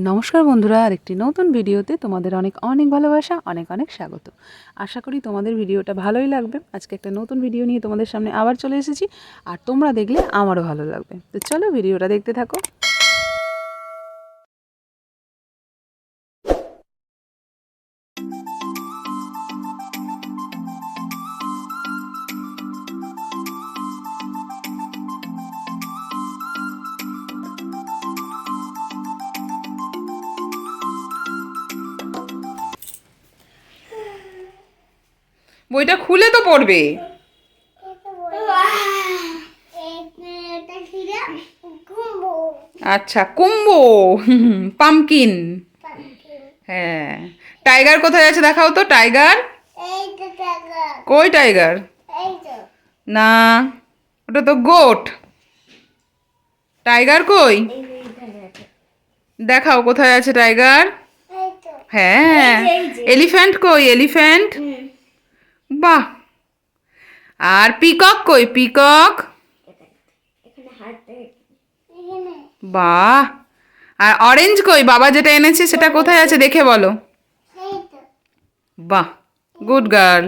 নমস্কার বন্ধুরা, আরেকটি নতুন ভিডিওতে তোমাদের অনেক অনেক ভালোবাসা, অনেক অনেক স্বাগত। আশা করি তোমাদের ভিডিওটা ভালোই লাগবে। আজকে একটা নতুন ভিডিও নিয়ে তোমাদের সামনে আবার চলে এসেছি, আর তোমরা দেখলে আমারও ভালো লাগবে। তো চলো ভিডিওটা দেখতে থাকো। বইটা খুলে তো পড়বে। আচ্ছা, কুম্বো, পামকিন। হ্যাঁ, টাইগার কোথায় আছে দেখাও তো। টাইগার কই? টাইগার না, ওটা তো গোট। টাইগার কই? দেখাও কোথায় আছে টাইগার। হ্যাঁ, এলিফ্যান্ট কই? এলিফ্যান্ট, বাহ। আর পিকক কই? পিকক, বাহ। আর অরেঞ্জ কই? বাবা যেটা এনেছে সেটা কোথায় আছে দেখে বলো। বাহ, গুড গার্ল।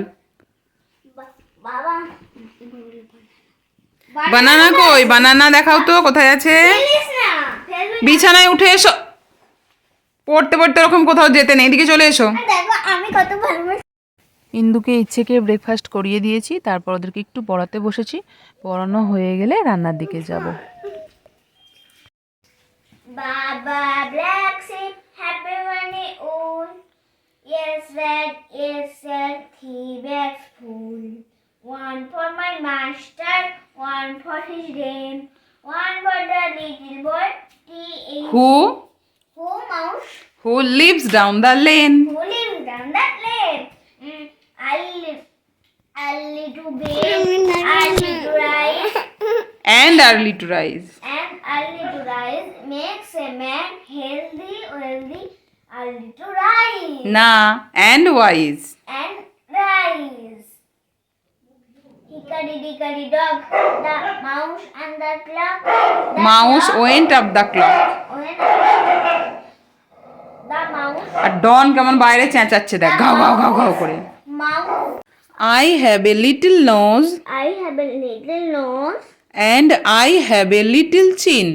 বানানা কই? বানানা দেখাও তো কোথায় আছে। বিছানায় উঠে এসো, পড়তে পড়তে ওরকম কোথাও যেতে নেই, এদিকে চলে এসো। ইন্দুকে ইচ্ছেকে ব্রেকফাস্ট করিয়ে দিয়েছি, তারপর ওদেরকে একটু পড়াতে বসেছি। পড়ানো হয়ে গেলে রান্নার দিকে যাব। Baba Black Sheep, happy money own. Yes, red, three bags full. One for my master, one for his dame, one for the little boy, Who mouse, who lives down the lane? who lives down that lane. Early to bed, early to rise, And early to rise. and early to rise makes a man healthy, wealthy. Early to rise Na and wise. and rise. Hickory dog, the mouse and the clock. Mouse went up the clock. The mouse. আর ডন কেমন বাইরে চেঁচাচ্ছে দেখ, ঘাও ঘাও ঘাও ঘাও করে। Mouse. I have a little nose I have a little nose. and I have a little chin.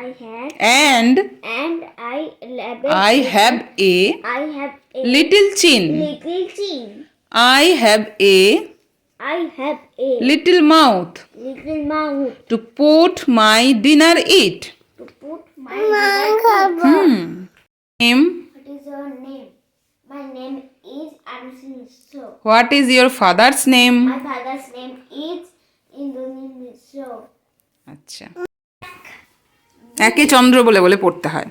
I have And and I have a I have a little chin. little chin. I have a I have a little mouth little mouth to put my dinner eat. to put my dinner. Name. What is your name? My name is Anusiso. What is your father's name? My father's name is Indonesia. আচ্ছা, একে চন্দ্র বলে বলে পড়তে হয়।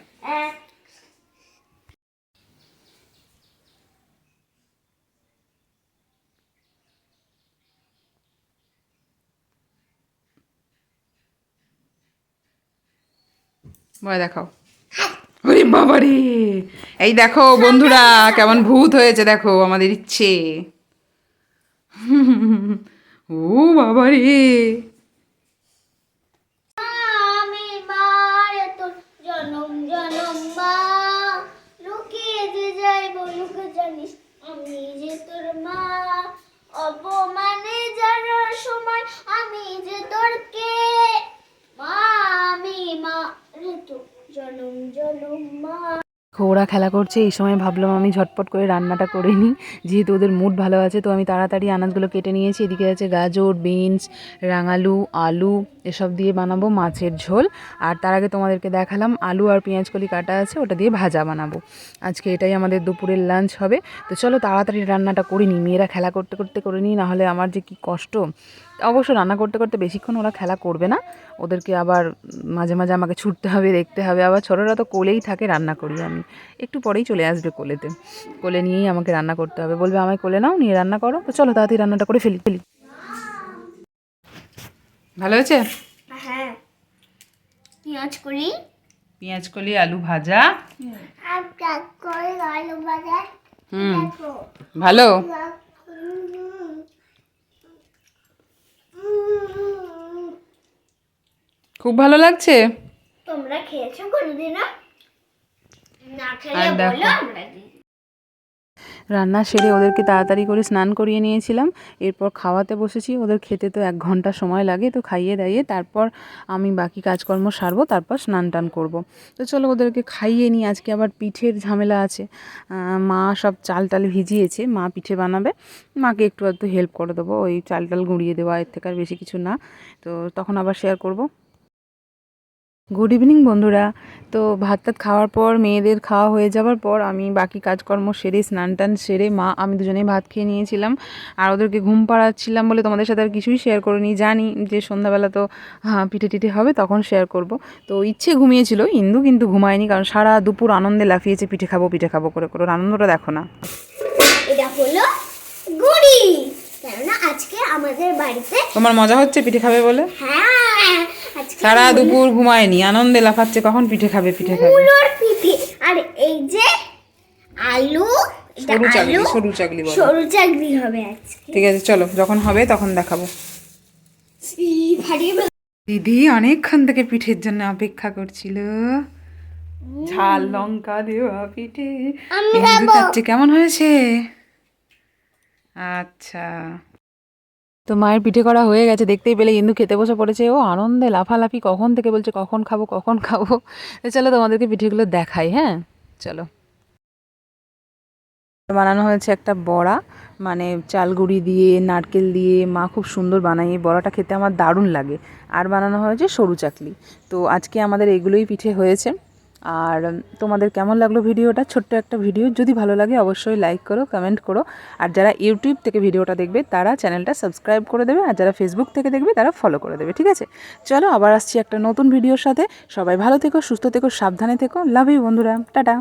ভয় দেখাও। ওরে বাবা রে, এই দেখো বন্ধুরা কেমন ভূত হয়েছে, দেখো আমাদের ইচ্ছে। ও বাবা রে, আমি মারে তোর জনম জনম মা, লুকিয়ে যে যাই বলুক জানিস আমি যে তোর মা, অপমানে জানার সময় আমি যে তোর কে, মা আমি মারে তোর জনম জনম মা। ওরা খেলা করছে, এই সময় ভাবলাম আমি ঝটপট করে রান্নাটা করে নিই, যেহেতু ওদের মুড ভালো আছে। তো আমি তাড়াতাড়ি আনাজগুলো কেটে নিয়েছি। এদিকে আছে গাজর, বিনস, রাঙালু, আলু, এসব দিয়ে বানাবো মাছের ঝোল। আর তার আগে তোমাদেরকে দেখালাম আলু আর পেঁয়াজ কলি কাটা আছে, ওটা দিয়ে ভাজা বানাবো। আজকে এটাই আমাদের দুপুরের লাঞ্চ হবে। তো চলো তাড়াতাড়ি রান্নাটা করে নিই, মেয়েরা খেলা করতে করতে করে নিই, নাহলে আমার যে কী কষ্ট। অবশ্য রান্না করতে করতে বেশিক্ষণ ওরা খেলা করবে না, ওদেরকে আবার মাঝে মাঝে আমাকে ছুটতে হবে, দেখতে হবে। আবার ছোটোরা তো কোলেই থাকে, রান্না করি আমি, একটু পরেই চলে আসবে কোলেতে। কোলে নিয়েই আমাকে রান্না করতে হবে, বলবে আমায় কোলে নাও, নিয়ে রান্না করো। তো চলো তাড়াতাড়ি রান্নাটা করে ফেলি। ভালো হয়েছে? হ্যাঁ, পেঁয়াজ কলি, পেঁয়াজ কলি, আলু ভাজা। আলু ভাজা। ভালো। খুব ভালো লাগছে। তোমরা খেয়েছো কোনোদিনও? না আর খেলে দেখো। বলো আমরা দিই। রান্না সেরে ওদেরকে তাড়াতাড়ি করে স্নান করিয়ে নিয়েছিলাম, এরপর খাওয়াতে বসেছি। ওদের খেতে তো 1 ঘন্টা সময় লাগে, তো খাইয়ে দাইয়ে তারপর আমি বাকি কাজকর্ম সারবো, তারপর স্নান টান করবো। তো চলো ওদেরকে খাইয়ে নিই। আজকে আবার পিঠের ঝামেলা আছে। মা সব চাল টাল ভিজিয়েছে, মা পিঠে বানাবে, মাকে একটু একটু হেল্প করে দেবো, ওই চাল টাল গুঁড়িয়ে দেওয়া, এর থেকে আর বেশি কিছু না। তো তখন আবার শেয়ার করবো। গুড ইভিনিং বন্ধুরা। তো ভাত টাত খাওয়ার পর, মেয়েদের খাওয়া হয়ে যাওয়ার পর আমি বাকি কাজকর্ম সেরে, স্নান টান সেরে, মা আমি দুজনেই ভাত খেয়ে নিয়েছিলাম। আর ওদেরকে ঘুম পাড়াচ্ছিলাম বলে তোমাদের সাথে আর কিছুই শেয়ার করিনি। জানি যে সন্ধ্যাবেলা তো পিঠে টিঠে হবে, তখন শেয়ার করব। তো ইচ্ছে ঘুমিয়েছিল, ইন্দু কিন্তু ঘুমায়নি, কারণ সারা দুপুর আনন্দে লাফিয়েছে পিঠে খাবো করে করে। ওর আনন্দটা দেখো না। এটা হলো গুড়ি, কেননা আজকে আমাদের বাড়িতে তোমার মজা হচ্ছে পিঠে খাবে বলে? হ্যাঁ আজকে সারা দুপুর ঘুমায়নি, আনন্দে লাফাচ্ছে কখন পিঠে খাবে পিঠে খাবে। মুলোর পিঠে। আর এই যে আলু, এটা সরু চাকলি, আলু সরু চাকলি বলে। সরু চাকরি হবে আজকে। ঠিক আছে চলো, যখন হবে তখন দেখাবো। ফাটিয়ে দিদি অনেকক্ষণ থেকে পিঠের জন্য অপেক্ষা করছিল। ঝাল লঙ্কা দেওয়া পিঠে আমি ইন্দু খাবো। খাচ্ছে। কেমন হয়েছে? আচ্ছা। তো মায়ের পিঠে করা হয়ে গেছে, দেখতেই পেলে ইন্দু খেতে বসে পড়েছে। ও আনন্দে লাফালাফি কখন থেকে বলছে কখন খাবো কখন খাবো। তো চলো তোমাদেরকে পিঠেগুলো দেখাই। হ্যাঁ চলো। বানানো হয়েছে একটা বড়া, মানে চালগুড়ি দিয়ে, নারকেল দিয়ে মা খুব সুন্দর বানায়। এই বড়াটা খেতে আমার দারুণ লাগে। আর বানানো হয়েছে সরু চাকলি। তো আজকে আমাদের এগুলোই পিঠে হয়েছে। আর তোমাদের কেমন লাগলো ভিডিওটা? ছোট্ট একটা ভিডিও, যদি ভালো লাগে অবশ্যই লাইক করো, কমেন্ট করো। আর যারা ইউটিউব থেকে ভিডিওটা দেখবে তারা চ্যানেলটা সাবস্ক্রাইব করে দেবে, আর যারা ফেসবুক থেকে দেখবে তারা ফলো করে দেবে। ঠিক আছে, চলো আবার আসছি একটা নতুন ভিডিওর সাথে। সবাই ভালো থেকো, সুস্থ থেকো, সাবধানে থেকো। লাভ ইউ বন্ধুরা, টাটা।